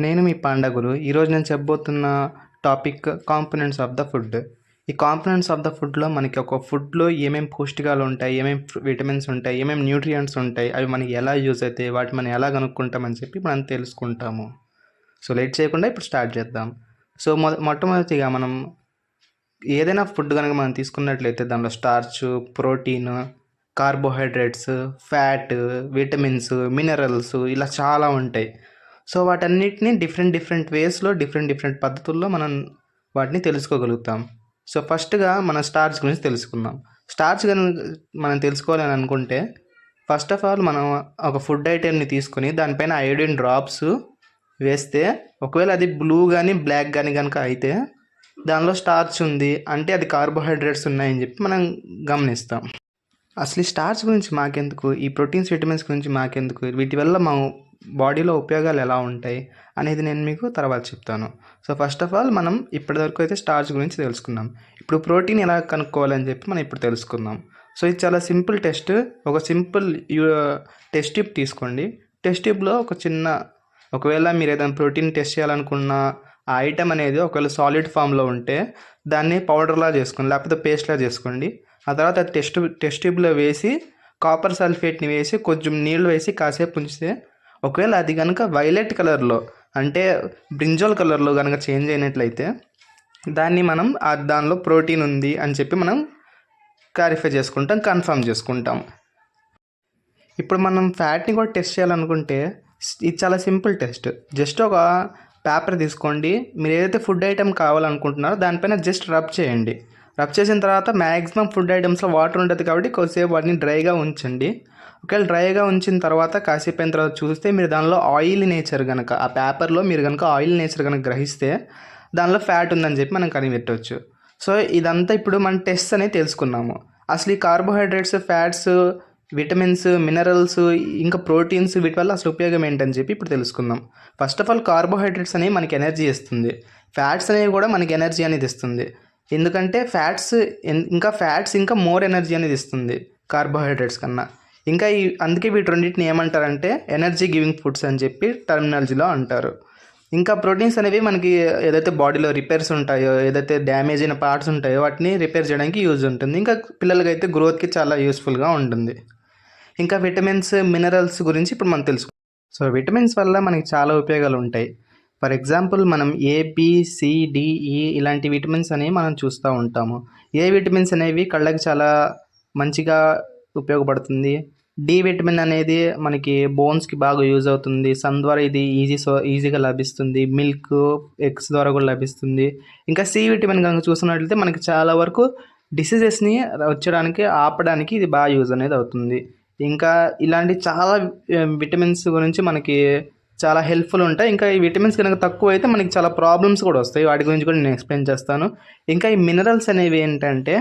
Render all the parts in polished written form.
నేను మీ పాండగురు. ఈరోజు నేను చెప్పబోతున్న topic components of the food. ఈ కాంపోనెంట్స్ ఆఫ్ ద ఫుడ్‌లో మనకి ఒక ఫుడ్‌లో ఏమేం పోషకాలు ఉంటాయి, ఏమేం విటమిన్స్ ఉంటాయి, ఏమేం న్యూట్రియంట్స్ ఉంటాయి, అవి మనకి ఎలా యూజ్ అవుతాయి, వాటిని మనం ఎలా కనుక్కుంటామని చెప్పి మనం తెలుసుకుంటాము. సో లేట్ చేయకుండా ఇప్పుడు స్టార్ట్ చేద్దాం. సో మొట్టమొదటిగా మనం ఏదైనా ఫుడ్ కనుక మనం తీసుకున్నట్లయితే దానిలో starch, protein, carbohydrates, fat, vitamins, minerals ఇలా చాలా ఉంటాయి. సో వాటన్నిటిని డిఫరెంట్ వేస్లో డిఫరెంట్ పద్ధతుల్లో మనం వాటిని తెలుసుకోగలుగుతాం. సో ఫస్ట్గా మన స్టార్చ్ గురించి తెలుసుకుందాం. స్టార్చ్ కనుక మనం తెలుసుకోవాలని అనుకుంటే ఫస్ట్ ఆఫ్ ఆల్ మనం ఒక ఫుడ్ ఐటెంని తీసుకొని దానిపైన అయోడిన్ డ్రాప్స్ వేస్తే ఒకవేళ అది బ్లూ కానీ బ్లాక్ కానీ కనుక అయితే దానిలో స్టార్చ్ ఉంది అంటే అది కార్బోహైడ్రేట్స్ ఉన్నాయని చెప్పి మనం గమనిస్తాం. అసలు ఈ స్టార్చ్ గురించి మాకెందుకు, ఈ ప్రోటీన్స్ విటమిన్స్ గురించి మాకెందుకు, వీటి వల్ల మా బాడీలో ఉపయోగాలు ఎలా ఉంటాయి అనేది నేను మీకు తర్వాత చెప్తాను. సో ఫస్ట్ ఆఫ్ ఆల్ మనం ఇప్పటివరకు అయితే స్టార్చ్ గురించి తెలుసుకున్నాం. ఇప్పుడు ప్రోటీన్ ఎలా కనుక్కోవాలని చెప్పి మనం ఇప్పుడు తెలుసుకుందాం. సో ఇది చాలా సింపుల్ టెస్ట్. ఒక సింపుల్ టెస్ట్ ట్యూబ్ తీసుకోండి. టెస్ట్ ట్యూబ్లో ఒకవేళ మీరు ఏదైనా ప్రోటీన్ టెస్ట్ చేయాలనుకున్న ఆ ఐటమ్ అనేది ఒకవేళ సాలిడ్ ఫామ్లో ఉంటే దాన్ని పౌడర్లా చేసుకోండి, లేకపోతే పేస్ట్లా చేసుకోండి. ఆ తర్వాత టెస్ట్ ట్యూబ్లో వేసి కాపర్ సల్ఫేట్ని వేసి కొంచెం నీళ్ళు వేసి కాసేపు ఉంచితే ఒకవేళ అది కనుక వైలెట్ కలర్లో అంటే బ్రింజాల్ కలర్లో కనుక చేంజ్ అయినట్లయితే దాన్ని మనం దానిలో ప్రోటీన్ ఉంది అని చెప్పి మనం క్లారిఫై చేసుకుంటాం, కన్ఫర్మ్ చేసుకుంటాం. ఇప్పుడు మనం ఫ్యాట్ని కూడా టెస్ట్ చేయాలనుకుంటే ఇది చాలా సింపుల్ టెస్ట్. జస్ట్ ఒక పేపర్ తీసుకోండి, మీరు ఏదైతే ఫుడ్ ఐటెం కావాలనుకుంటున్నారో దానిపైన జస్ట్ రబ్ చేయండి. రబ్ చేసిన తర్వాత మ్యాక్సిమం ఫుడ్ ఐటమ్స్లో వాటర్ ఉంటుంది కాబట్టి కొద్దిసేపు వాటిని డ్రైగా ఉంచండి. ఒకవేళ డ్రైగా ఉంచిన తర్వాత కాసేపు అయిన తర్వాత చూస్తే మీరు దానిలో ఆయిల్ నేచర్ కనుక ఆ పేపర్లో మీరు కనుక ఆయిల్ నేచర్ కనుక గ్రహిస్తే దానిలో ఫ్యాట్ ఉందని చెప్పి మనం కనిపెట్టవచ్చు. సో ఇదంతా ఇప్పుడు మనం టెస్ట్ అనేది తెలుసుకున్నాము. అసలు ఈ కార్బోహైడ్రేట్స్, ఫ్యాట్స్, విటమిన్స్, మినరల్స్, ఇంకా ప్రోటీన్స్ వీటి వల్ల అసలు ఉపయోగం ఏంటని చెప్పి ఇప్పుడు తెలుసుకుందాం. ఫస్ట్ ఆఫ్ ఆల్ కార్బోహైడ్రేట్స్ అనేవి మనకి ఎనర్జీ ఇస్తుంది. ఫ్యాట్స్ అనేవి కూడా మనకి ఎనర్జీ అనేది ఇస్తుంది. ఎందుకంటే ఫ్యాట్స్ ఇంకా మోర్ ఎనర్జీ అనేది ఇస్తుంది కార్బోహైడ్రేట్స్ కన్నా. ఇంకా అందుకే వీటి రెండింటిని ఏమంటారంటే ఎనర్జీ గివింగ్ ఫుడ్స్ అని చెప్పి టర్మినాలజీలో అంటారు. ఇంకా ప్రోటీన్స్ అనేవి మనకి ఏదైతే బాడీలో రిపేర్స్ ఉంటాయో, ఏదైతే డ్యామేజ్ అయిన పార్ట్స్ ఉంటాయో వాటిని రిపేర్ చేయడానికి యూజ్ ఉంటుంది. ఇంకా పిల్లలకైతే గ్రోత్కి చాలా యూస్ఫుల్గా ఉంటుంది. ఇంకా విటమిన్స్, మినరల్స్ గురించి ఇప్పుడు మనం తెలుసుకుందాం. సో విటమిన్స్ వల్ల మనకి చాలా ఉపయోగాలు ఉంటాయి. ఫర్ ఎగ్జాంపుల్ మనం ABCDE ఇలాంటి విటమిన్స్ అనేవి మనం చూస్తూ ఉంటాము. ఏ విటమిన్స్ అనేవి కళ్ళకి చాలా మంచిగా ఉపయోగపడుతుంది. డి విటమిన్ అనేది మనకి బోన్స్కి బాగా యూజ్ అవుతుంది. సన్ ద్వారా ఇది ఈజీగా లభిస్తుంది. మిల్క్, ఎగ్స్ ద్వారా కూడా లభిస్తుంది. ఇంకా సి విటమిన్ కనుక చూసినట్లయితే మనకి చాలా వరకు డిసీజెస్ని ఆపడానికి ఇది బాగా యూజ్ అనేది అవుతుంది. ఇంకా ఇలాంటి చాలా విటమిన్స్ గురించి మనకి చాలా హెల్ప్ఫుల్ ఉంటాయి. ఇంకా ఈ విటమిన్స్ కనుక తక్కువ అయితే మనకి చాలా ప్రాబ్లమ్స్ కూడా వస్తాయి. వాటి గురించి కూడా నేను ఎక్స్ప్లెయిన్ చేస్తాను. ఇంకా ఈ మినరల్స్ అనేవి ఏంటంటే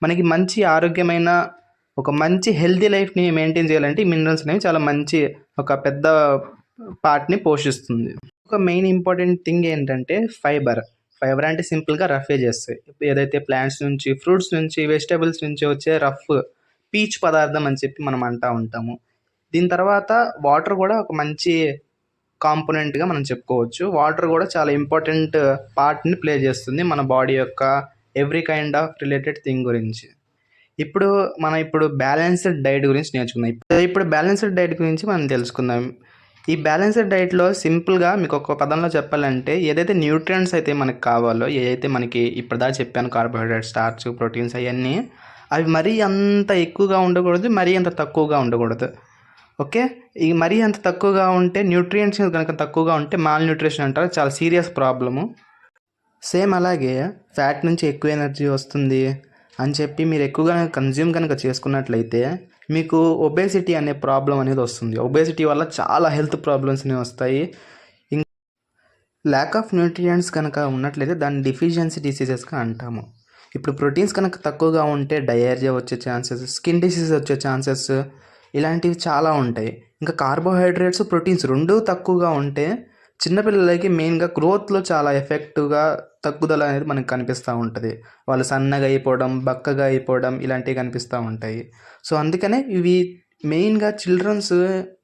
మనకి మంచి ఆరోగ్యమైన ఒక మంచి హెల్తీ లైఫ్ని మెయింటైన్ చేయాలంటే ఈ మినరల్స్ అనేవి చాలా మంచి ఒక పెద్ద పార్ట్ని పోషిస్తుంది. ఒక మెయిన్ ఇంపార్టెంట్ థింగ్ ఏంటంటే ఫైబర్ అంటే సింపుల్గా రఫే చేస్తాయి. ఏదైతే ప్లాంట్స్ నుంచి, ఫ్రూట్స్ నుంచి, వెజిటబుల్స్ నుంచి వచ్చే రఫ్ పీచ్ పదార్థం అని చెప్పి మనం అంటూ ఉంటాము. దీని తర్వాత వాటర్ కూడా ఒక మంచి కాంపోనెంట్గా మనం చెప్పుకోవచ్చు. వాటర్ కూడా చాలా ఇంపార్టెంట్ పార్ట్ని ప్లే చేస్తుంది మన బాడీ యొక్క every kind of related thing గురించి. ఇప్పుడు బ్యాలెన్స్డ్ డైట్ గురించి నేర్చుకుందాం. ఇప్పుడు బ్యాలెన్స్డ్ డైట్ గురించి మనం తెలుసుకుందాం. ఈ బ్యాలెన్స్డ్ డైట్లో సింపుల్గా మీకు ఒక పదంలో చెప్పాలంటే ఏదైతే న్యూట్రియంట్స్ అయితే మనకు కావాలో, ఏదైతే మనకి ఇప్పటిదాకా చెప్పాను కార్బోహైడ్రేట్స్, స్టార్చ్, ప్రోటీన్స్ అవన్నీ అవి మరీ అంత ఎక్కువగా ఉండకూడదు, మరీ అంత తక్కువగా ఉండకూడదు. ఓకే, ఈ మరీ అంత తక్కువగా ఉంటే న్యూట్రియంట్స్ కనుక తక్కువగా ఉంటే మాల్ న్యూట్రిషన్ అంటారు, చాలా సీరియస్ ప్రాబ్లము. సేమ్ అలాగే ఫ్యాట్ నుంచి ఎక్కువ ఎనర్జీ వస్తుంది అని చెప్పి మీరు ఎక్కువగా కన్జ్యూమ్ కనుక చేసుకున్నట్లయితే మీకు ఒబేసిటీ అనే ప్రాబ్లం అనేది వస్తుంది. ఒబేసిటీ వల్ల చాలా హెల్త్ ప్రాబ్లమ్స్ అనేవి వస్తాయి. ల్యాక్ ఆఫ్ న్యూట్రియంట్స్ కనుక ఉన్నట్లయితే దాన్ని డిఫిషియన్సీ డిసీజెస్గా అంటాము. ఇప్పుడు ప్రోటీన్స్ కనుక తక్కువగా ఉంటే డయేరియా వచ్చే ఛాన్సెస్, స్కిన్ డిసీజ్ వచ్చే ఛాన్సెస్ ఇలాంటివి చాలా ఉంటాయి. ఇంకా కార్బోహైడ్రేట్స్, ప్రోటీన్స్ రెండూ తక్కువగా ఉంటే చిన్నపిల్లలకి మెయిన్గా గ్రోత్లో చాలా ఎఫెక్టివ్గా తగ్గుదల అనేది మనకు కనిపిస్తూ ఉంటుంది. వాళ్ళు సన్నగా అయిపోవడం, బక్కగా అయిపోవడం ఇలాంటివి కనిపిస్తూ ఉంటాయి. సో అందుకనే మెయిన్‌గా చిల్డ్రన్స్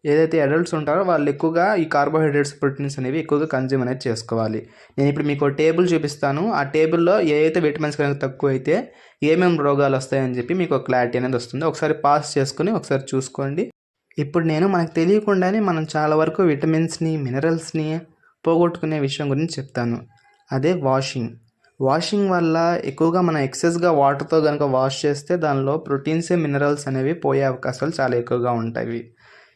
ఏదైతే అడల్ట్స్ ఉంటారో వాళ్ళు ఎక్కువగా ఈ కార్బోహైడ్రేట్స్, ప్రోటీన్స్ అనేవి ఎక్కువగా కన్జ్యూమ్ అనేది చేసుకోవాలి. నేనిప్పుడు మీకో టేబుల్ చూపిస్తాను. ఆ టేబుల్‌లో ఏ అయితే విటమిన్స్ కనుక తక్కువైతే ఏమేం రోగాలొస్తాయని చెప్పి మీకో క్లారిటీ అనేది వస్తుంది. ఒకసారి పాజ్ చేసుకొని ఒకసారి చూసుకోండి. ఇప్పుడు నేను మనకు తెలియకుండానే మనం చాలా వరకు విటమిన్స్‌ని, మినరల్స్‌ని పోగొట్టుకునే విషయం గురించి చెప్తాను. అదే వాషింగ్. వాషింగ్ వల్ల ఎక్కువగా మనం ఎక్సెస్‌గా వాటర్‌తో గనుక వాష్ చేస్తే దానిలో ప్రోటీన్స్, మినరల్స్ అనేవి పోయే అవకాశాలు చాలా ఎక్కువగా ఉంటాయి.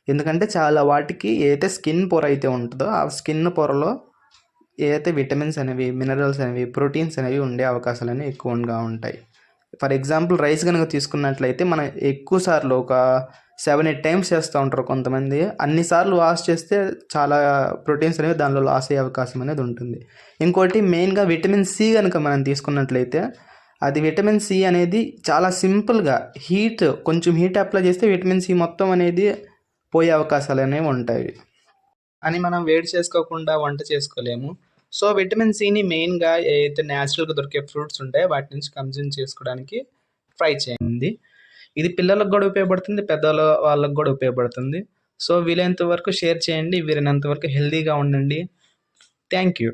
ఎందుకంటే చాలా వాటికి ఏదైతే స్కిన్ పొర అయితే ఉంటదో ఆ స్కిన్ పొరలో ఏదైతే విటమిన్స్ అనేవి, మినరల్స్ అనేవి, ప్రోటీన్స్ అనేవి ఉండే అవకాశాలనేవి ఎక్కువగా ఉంటాయి. ఫర్ ఎగ్జాంపుల్ రైస్ గనుక తీసుకున్నట్లయితే మనం ఎక్కువ సార్లు ఒక 7, 8 టైమ్స్ చేస్తూ ఉంటారు కొంతమంది. అన్ని సార్లు వాష్ చేస్తే చాలా ప్రోటీన్స్ అనేవి దానిలో లాస్ అయ్యే అవకాశం అనేది ఉంటుంది. ఇంకోటి మెయిన్‌గా విటమిన్ సి గనుక మనం తీసుకున్నట్లయితే అది విటమిన్ సి అనేది చాలా సింపుల్‌గా కొంచెం హీట్ అప్లై చేస్తే విటమిన్ సి మొత్తం అనేది పోయే అవకాశాలనేవి ఉంటాయి. అని మనం వేడి చేసుకోకుండా వంట చేసుకోలేము. సో, విటమిన్ సిని మెయిన్‌గా ఏదైతే న్యాచురల్‌గా దొరికే ఫ్రూట్స్ ఉంటాయో వాటి నుంచి కన్జ్యూమ్ చేసుకోవడానికి ట్రై చేయండి. ఇది పిల్లలకు గూడా ఉపయోగపడుతుంది. వాళ్ళకి గూడా ఉపయోగపడుతుంది. సో, వీలైనంత వరకు షేర్ చేయండి. వీలైనంత వరకు హెల్తీగా ఉండండి. Thank you.